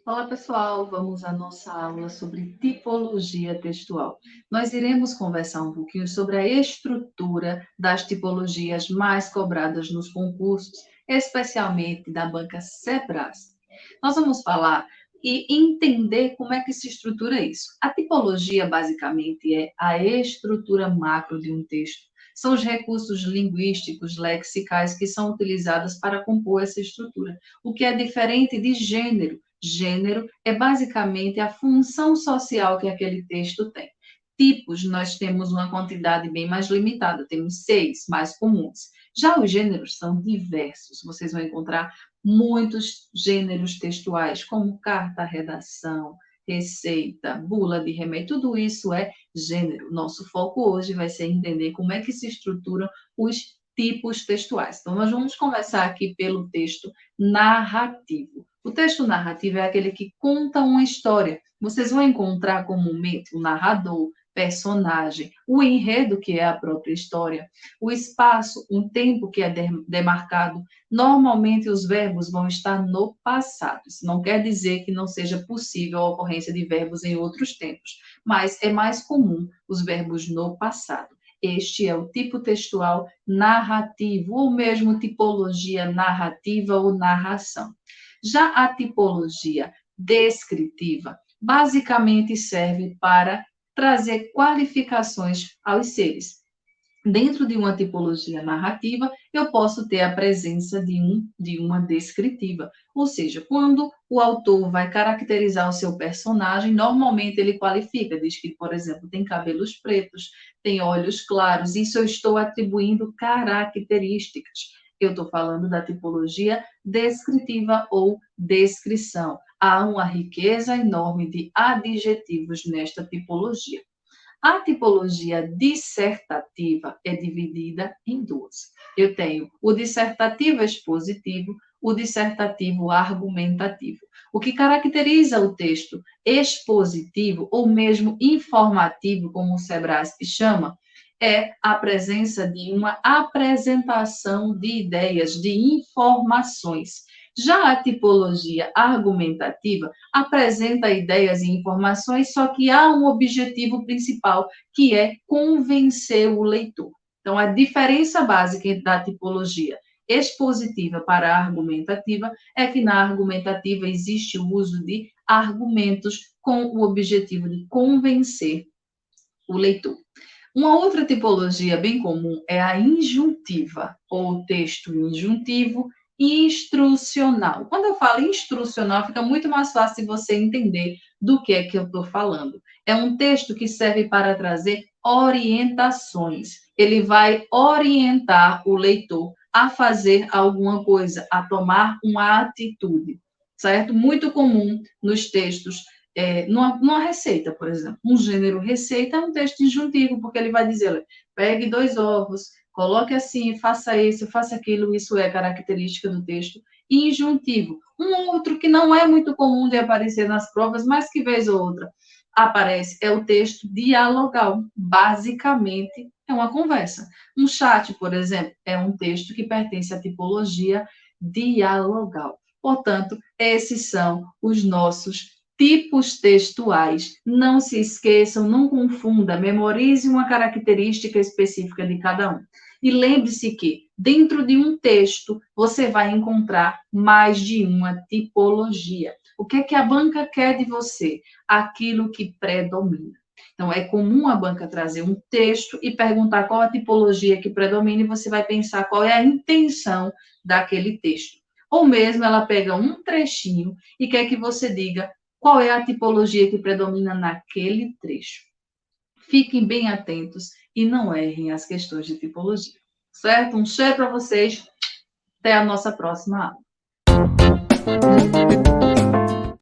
Olá, pessoal! Vamos à nossa aula sobre tipologia textual. Nós iremos conversar um pouquinho sobre a estrutura das tipologias mais cobradas nos concursos, especialmente da banca Sebrasp. Nós vamos falar e entender como é que se estrutura isso. A tipologia, basicamente, é a estrutura macro de um texto. São os recursos linguísticos, lexicais, que são utilizados para compor essa estrutura, o que é diferente de gênero. Gênero é basicamente a função social que aquele texto tem. Tipos, nós temos uma quantidade bem mais limitada, temos 6 mais comuns. Já os gêneros são diversos, vocês vão encontrar muitos gêneros textuais, como carta, redação, receita, bula de remédio, tudo isso é gênero. Nosso foco hoje vai ser entender como é que se estruturam os tipos textuais. Então, nós vamos começar aqui pelo texto narrativo. O texto narrativo é aquele que conta uma história. Vocês vão encontrar comumente o narrador, personagem, o enredo, que é a própria história, o espaço, um tempo que é demarcado. Normalmente, os verbos vão estar no passado. Isso não quer dizer que não seja possível a ocorrência de verbos em outros tempos, mas é mais comum os verbos no passado. Este é o tipo textual narrativo, ou mesmo tipologia narrativa ou narração. Já a tipologia descritiva, basicamente serve para trazer qualificações aos seres. Dentro de uma tipologia narrativa, eu posso ter a presença de uma descritiva. Ou seja, quando o autor vai caracterizar o seu personagem, normalmente ele qualifica, diz que, por exemplo, tem cabelos pretos, tem olhos claros, isso eu estou atribuindo características. Eu estou falando da tipologia descritiva ou descrição. Há uma riqueza enorme de adjetivos nesta tipologia. A tipologia dissertativa é dividida em duas. Eu tenho o dissertativo expositivo, o dissertativo argumentativo. O que caracteriza o texto expositivo, ou mesmo informativo, como o Sebrasp chama, é a presença de uma apresentação de ideias, de informações. Já a tipologia argumentativa apresenta ideias e informações, só que há um objetivo principal, que é convencer o leitor. Então, a diferença básica da tipologia expositiva para a argumentativa é que na argumentativa existe o uso de argumentos com o objetivo de convencer o leitor. Uma outra tipologia bem comum é a injuntiva, ou texto injuntivo instrucional. Quando eu falo instrucional, fica muito mais fácil de você entender do que é que eu estou falando. É um texto que serve para trazer orientações. Ele vai orientar o leitor a fazer alguma coisa, a tomar uma atitude, certo? Muito comum nos textos numa receita, por exemplo. Um gênero receita é um texto injuntivo, porque ele vai dizer, olha, pegue 2 ovos, coloque assim, faça isso, faça aquilo, isso é característica do texto injuntivo. Um outro que não é muito comum de aparecer nas provas, mas que vez ou outra aparece, é o texto dialogal. Basicamente, é uma conversa. Um chat, por exemplo, é um texto que pertence à tipologia dialogal. Portanto, esses são os nossos tipos textuais. Não se esqueçam, não confunda, memorize uma característica específica de cada um. E lembre-se que, dentro de um texto, você vai encontrar mais de uma tipologia. O que é que a banca quer de você? Aquilo que predomina. Então, é comum a banca trazer um texto e perguntar qual a tipologia que predomina, e você vai pensar qual é a intenção daquele texto. Ou mesmo ela pega um trechinho e quer que você diga qual é a tipologia que predomina naquele trecho. Fiquem bem atentos e não errem as questões de tipologia. Certo? Um cheiro para vocês. Até a nossa próxima aula.